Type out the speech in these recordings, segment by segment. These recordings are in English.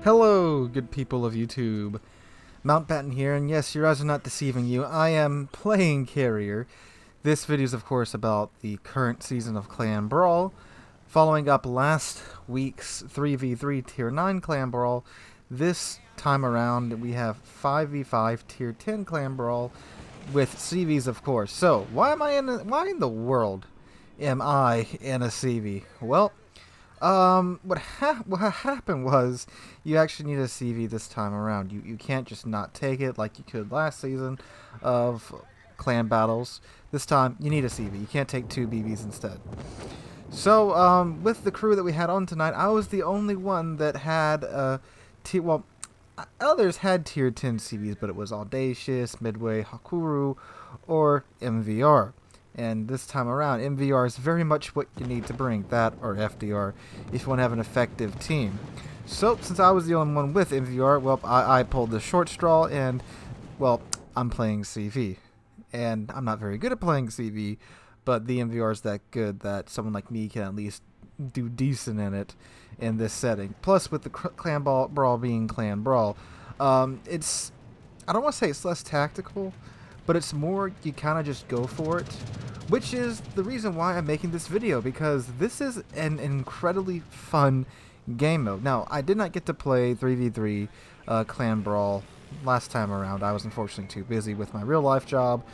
Hello, good people of YouTube. Mountbatten here, and yes, your eyes are not deceiving you. I am playing Carrier. This video is, of course, about the current season of Clan Brawl. Following up last week's 3v3 Tier 9 Clan Brawl, this time around we have 5v5 Tier 10 Clan Brawl with CVs, of course. So, why in the world am I in a CV? Well, what happened was you actually need a CV this time around. You can't just not take it like you could last season of clan battles. This time you need a CV. You can't take two BBs instead. So with the crew that we had on tonight, I was the only one that had others had tier 10 CVs, but it was Audacious, Midway, Hakuru, or MVR. And this time around, MVR is very much what you need to bring, that or FDR, if you want to have an effective team. So, since I was the only one with MVR, well, I pulled the short straw, and, well, I'm playing CV. And I'm not very good at playing CV, but the MVR is that good that someone like me can at least do decent in it in this setting. Plus, with the Clan Brawl being Clan Brawl, I don't want to say it's less tactical, but it's more you kind of just go for it, which is the reason why I'm making this video, because this is an incredibly fun game mode. Now, I did not get to play 3v3 Clan Brawl last time around. I was unfortunately too busy with my real life job,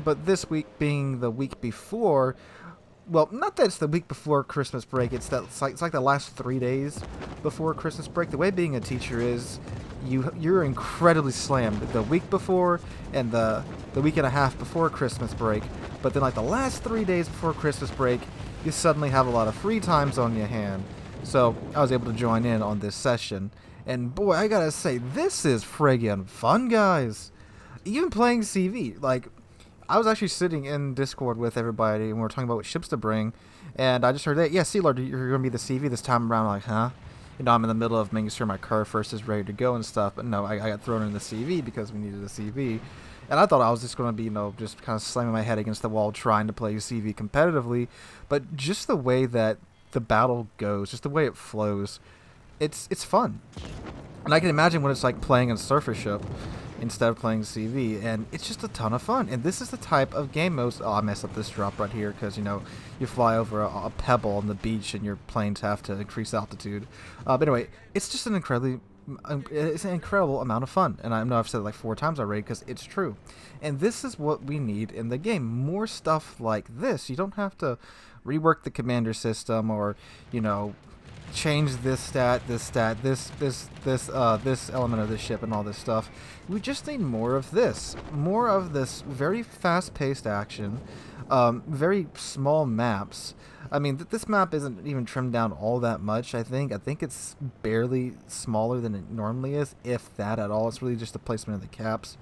but this week being the week before, well, not that it's the week before Christmas break, it's like the last 3 days before Christmas break. The way being a teacher is you're incredibly slammed the week before and the week and a half before Christmas break, but then like the last 3 days before Christmas break, you suddenly have a lot of free times on your hand. So I was able to join in on this session, and boy, I gotta say, this is friggin' fun, guys. Even playing CV, like, I was actually sitting in Discord with everybody, and we were talking about what ships to bring, and I just heard that, yeah, Sealord, you're gonna be the CV this time around. I'm like, huh? You know, I'm in the middle of making sure my car first is ready to go and stuff, but no, I got thrown in the CV because we needed a CV. And I thought I was just going to be, you know, just kind of slamming my head against the wall trying to play CV competitively. But just the way that the battle goes, just the way it flows, it's fun. And I can imagine what it's like playing in Surfer Ship instead of playing CV, and it's just a ton of fun. And this is the type of game modes. Oh, I messed up this drop right here because, you know, you fly over a pebble on the beach and your planes have to increase altitude. But anyway, it's just it's an incredible amount of fun, and I know I've said it like 4 times already because it's true. And this is what we need in the game: more stuff like this. You don't have to rework the commander system, or, you know, change this element of this ship and all this stuff. We just need more of this very fast-paced action, very small maps. I mean, this map isn't even trimmed down all that much. I think it's barely smaller than it normally is, if that at all. It's really just the placement of the caps,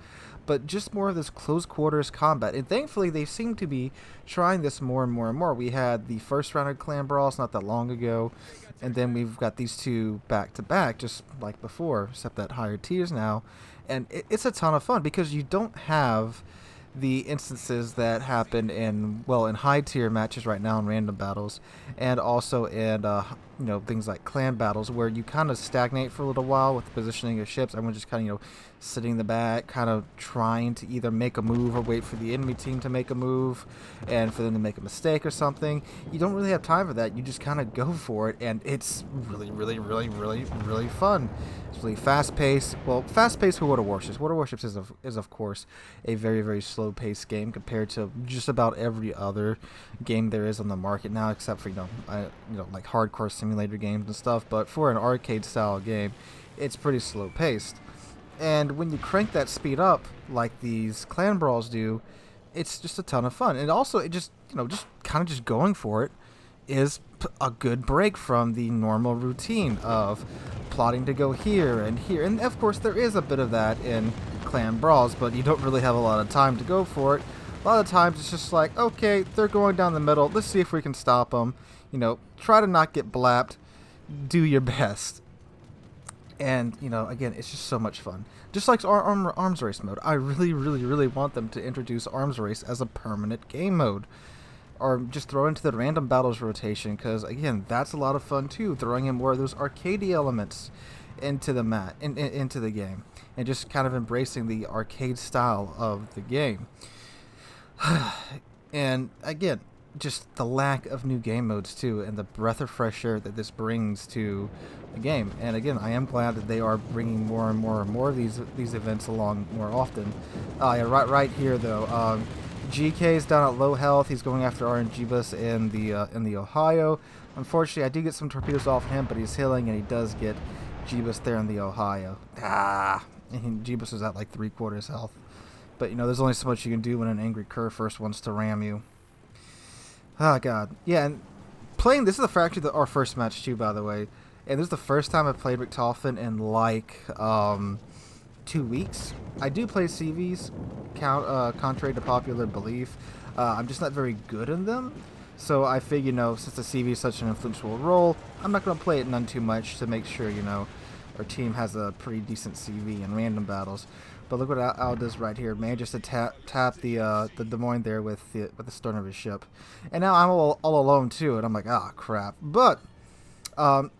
but just more of this close quarters combat. And thankfully, they seem to be trying this more and more and more. We had the first round of Clan Brawls not that long ago, and then we've got these two back to back, just like before, except at higher tiers now. And it's a ton of fun because you don't have the instances that happen in high tier matches right now in random battles, and also in things like clan battles, where you kind of stagnate for a little while with the positioning of ships. Everyone's just kind of sitting in the back, kind of trying to either make a move or wait for the enemy team to make a move and for them to make a mistake or something. You don't really have time for that. You just kind of go for it, and it's really fun. It's really fast-paced. Well, fast-paced for Warships. Warships is of course a very slow-paced game compared to just about every other game there is on the market now, except for like hardcore simulator games and stuff. But for an arcade-style game, it's pretty slow-paced. And when you crank that speed up like these Clan Brawls do, it's just a ton of fun. And also, it just kind of going for it is a good break from the normal routine of plotting to go here and here. And of course, there is a bit of that in Clan Brawls, but you don't really have a lot of time to go for it. A lot of times, it's just like, okay, they're going down the middle. Let's see if we can stop them. You know, try to not get blapped. Do your best. And, again, it's just so much fun. Just like arms race mode. I really want them to introduce arms race as a permanent game mode. or just throw into the random battles rotation, because again, that's a lot of fun too, throwing in more of those arcadey elements. into the into the game, and just kind of embracing the arcade style of the game. And again, just the lack of new game modes too, and the breath of fresh air that this brings to the game. And again, I am glad that they are bringing more and more and more of these events along more often. Yeah, right here though. GK is down at low health. He's going after RNG Bus in the Ohio. Unfortunately, I do get some torpedoes off him, but he's healing, and he does get Jeebus there in the Ohio. And Jeebus is at like 3/4 health. But, you know, there's only so much you can do when an angry cur first wants to ram you. Oh, God. Yeah, and playing... This is actually our first match, too, by the way. And this is the first time I've played Richtofen in, like, 2 weeks. I do play CVs, contrary to popular belief. I'm just not very good in them. So I figure, you know, since the CV is such an influential role, I'm not going to play it none too much to make sure, you know, our team has a pretty decent CV in random battles. But look what Al does right here. Manages to tap the Des Moines there with the stern of his ship. And now I'm all alone too, and I'm like, ah, crap. But the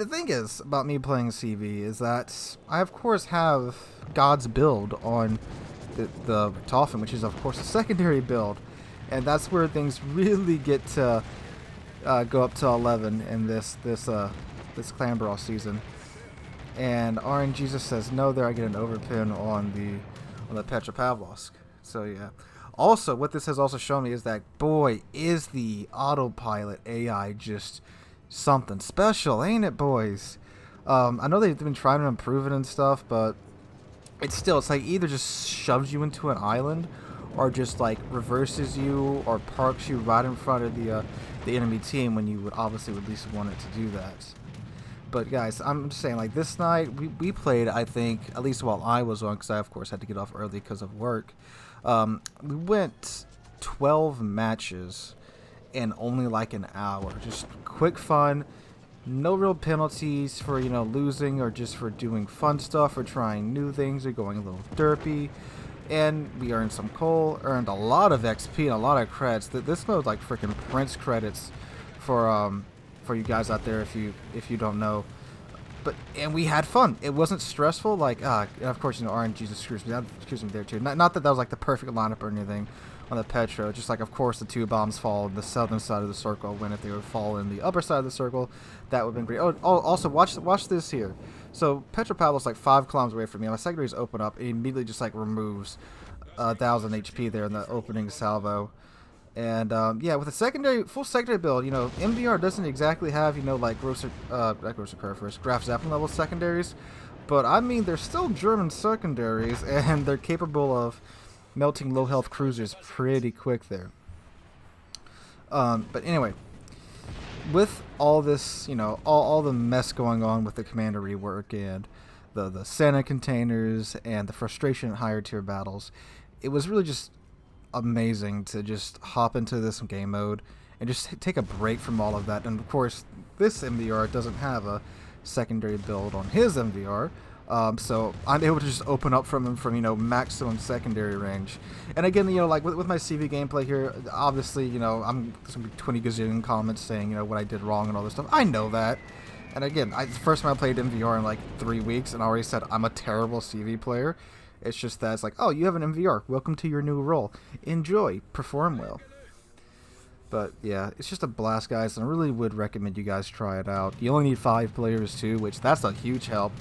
thing is about me playing CV is that I, of course, have God's build on the Richtofen, which is, of course, a secondary build. And that's where things really get to go up to 11 in this Clan Brawl season. And RNGesus says no there. I get an overpin on the Petropavlovsk. So yeah. Also, what this has also shown me is that, boy, is the autopilot AI just something special, ain't it, boys? I know they've been trying to improve it and stuff, but it's like either just shoves you into an island, or just like reverses you or parks you right in front of the enemy team when you would obviously at least want it to do that. But guys, I'm just saying, like, this night we played, I think, at least while I was on, because I of course had to get off early because of work. We went 12 matches in only like an hour. Just quick fun, no real penalties for, you know, losing, or just for doing fun stuff or trying new things or going a little derpy. And we earned some coal, earned a lot of XP and a lot of credits. This mode like freaking prints credits for you guys out there if you don't know. And we had fun. It wasn't stressful. Like and of course, you know, RNG just screws me there too. Not that was like the perfect lineup or anything on the Petro. Just like, of course, the 2 bombs fall on the southern side of the circle. When if they would fall in the upper side of the circle, that would have been great. Oh, also watch this here. So Petropavlov's like 5 kilometers away from me. My secondaries open up. It immediately just like removes 1,000 HP there in the opening salvo. And yeah, with a full secondary build, you know, MVR doesn't exactly have, you know, like Graf Zeppelin level secondaries, but I mean, they're still German secondaries, and they're capable of melting low health cruisers pretty quick there. But anyway, with all this, you know, all the mess going on with the commander rework and the Santa containers and the frustration at higher tier battles, it was really just amazing to just hop into this game mode and just take a break from all of that. And of course, this MVR doesn't have a secondary build on his MVR, so I'm able to just open up from him from, you know, maximum secondary range. And again, you know, like with my CV gameplay here, obviously, you know, there's gonna be 20 gazillion comments saying, you know, what I did wrong and all this stuff. I know that. And again, the first time I played MVR in like 3 weeks, and I already said I'm a terrible CV player. It's just that it's like, oh, you have an MVR. Welcome to your new role. Enjoy. Perform well. But yeah, it's just a blast, guys, and I really would recommend you guys try it out. You only need 5 players too, which that's a huge help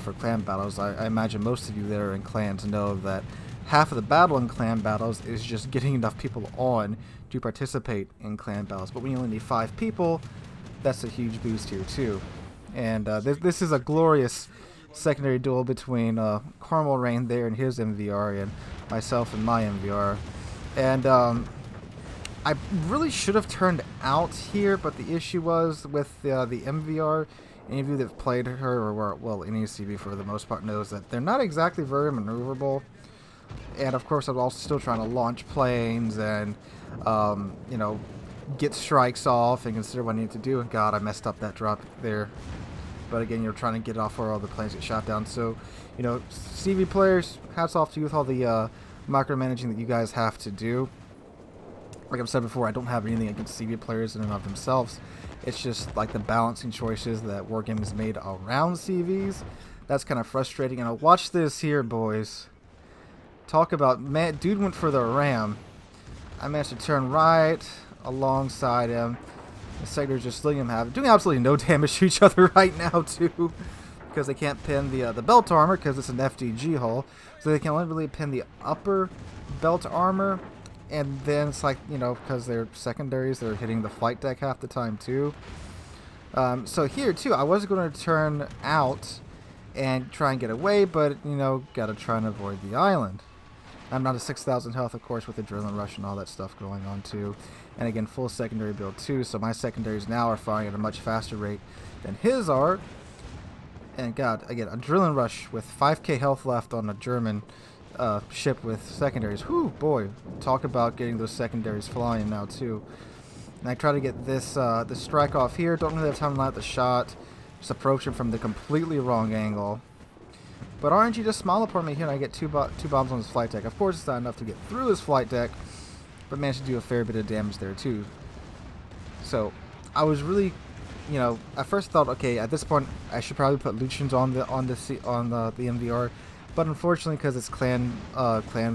for clan battles. I imagine most of you that are in clans know that half of the battle in clan battles is just getting enough people on to participate in clan battles. But when you only need 5 people, that's a huge boost here too. And this is a glorious secondary duel between Carmel Rain there and his MVR and myself and my MVR. And I really should have turned out here, but the issue was with the MVR. Any of you that have played her, or well, any CV for the most part, knows that they're not exactly very maneuverable. And of course, I'm also still trying to launch planes and you know, get strikes off and consider what I need to do. And God, I messed up that drop there. But again, you're trying to get off where all the planes get shot down. So, you know, CV players, hats off to you with all the micromanaging that you guys have to do. like I've said before, I don't have anything against CV players in and of themselves. It's just like the balancing choices that Wargaming has made around CVs. That's kind of frustrating. And watch this here, boys. Talk about, man, dude went for the ram. I managed to turn right alongside him. The sector's just letting him have it. Doing absolutely no damage to each other right now, too. Because they can't pin the belt armor because it's an FDG hull. So they can only really pin the upper belt armor. And then it's like, you know, because they're secondaries, they're hitting the flight deck half the time too. So here too, I was going to turn out and try and get away, but, you know, got to try and avoid the island. I'm not at 6,000 health, of course, with Adrenaline Rush and all that stuff going on too. And again, full secondary build too, so my secondaries now are firing at a much faster rate than his are. And God, again, Adrenaline Rush with 5k health left on a German ship with secondaries. Whew, boy, talk about getting those secondaries flying now too. And I try to get this this strike off here. Don't really have time to line up the shot. Just approach him from the completely wrong angle. But RNG just smiled upon me here, and I get two bombs on his flight deck. Of course, it's not enough to get through his flight deck, but managed to do a fair bit of damage there too. So I was really, you know, I first thought, okay, at this point I should probably put Lucians on the MVR. But unfortunately, because it's clan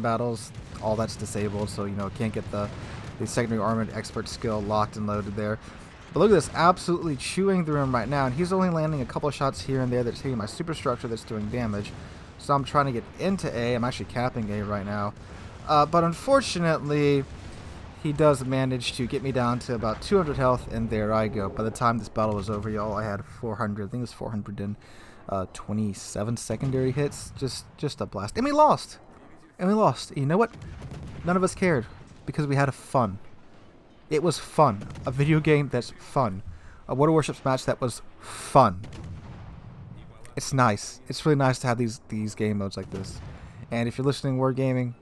battles, all that's disabled, so, you know, can't get the secondary armored expert skill locked and loaded there. But look at this, absolutely chewing through him right now, and he's only landing a couple of shots here and there that's hitting my superstructure that's doing damage. So I'm trying to get into A. I'm actually capping A right now. But unfortunately, he does manage to get me down to about 200 health, and there I go. By the time this battle was over, y'all, I had 400. I think it was 427 secondary hits. Just a blast. And we lost. And we lost. You know what? None of us cared because we had fun. It was fun. A video game that's fun. A World of Warships match that was fun. It's nice. It's really nice to have these game modes like this. And if you're listening to Wargaming,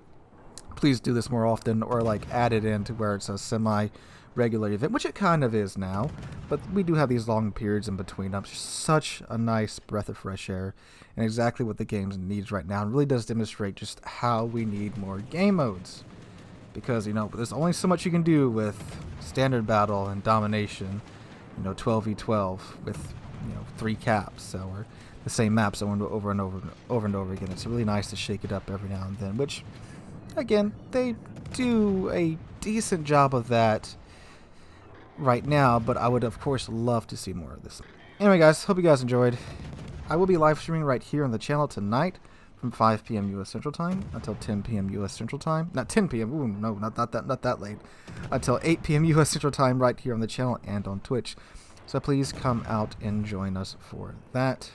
please do this more often, or like add it in to where it's a semi-regular event, which it kind of is now. But we do have these long periods in between them. It's just such a nice breath of fresh air, and exactly what the game needs right now. It really does demonstrate just how we need more game modes. Because, you know, there's only so much you can do with standard battle and domination, you know, 12v12 with, you know, 3 caps, or the same maps over and over again. It's really nice to shake it up every now and then, which, again, they do a decent job of that right now, but I would, of course, love to see more of this. Anyway, guys, hope you guys enjoyed. I will be live streaming right here on the channel tonight from 5 p.m. U.S. Central Time until 10 p.m. U.S. Central Time. Not 10 p.m. Ooh, no, not that late. Until 8 p.m. U.S. Central Time right here on the channel and on Twitch. So please come out and join us for that.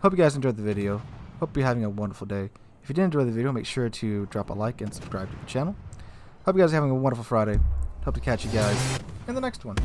Hope you guys enjoyed the video. Hope you're having a wonderful day. If you did enjoy the video, make sure to drop a like and subscribe to the channel. Hope you guys are having a wonderful Friday. Hope to catch you guys in the next one.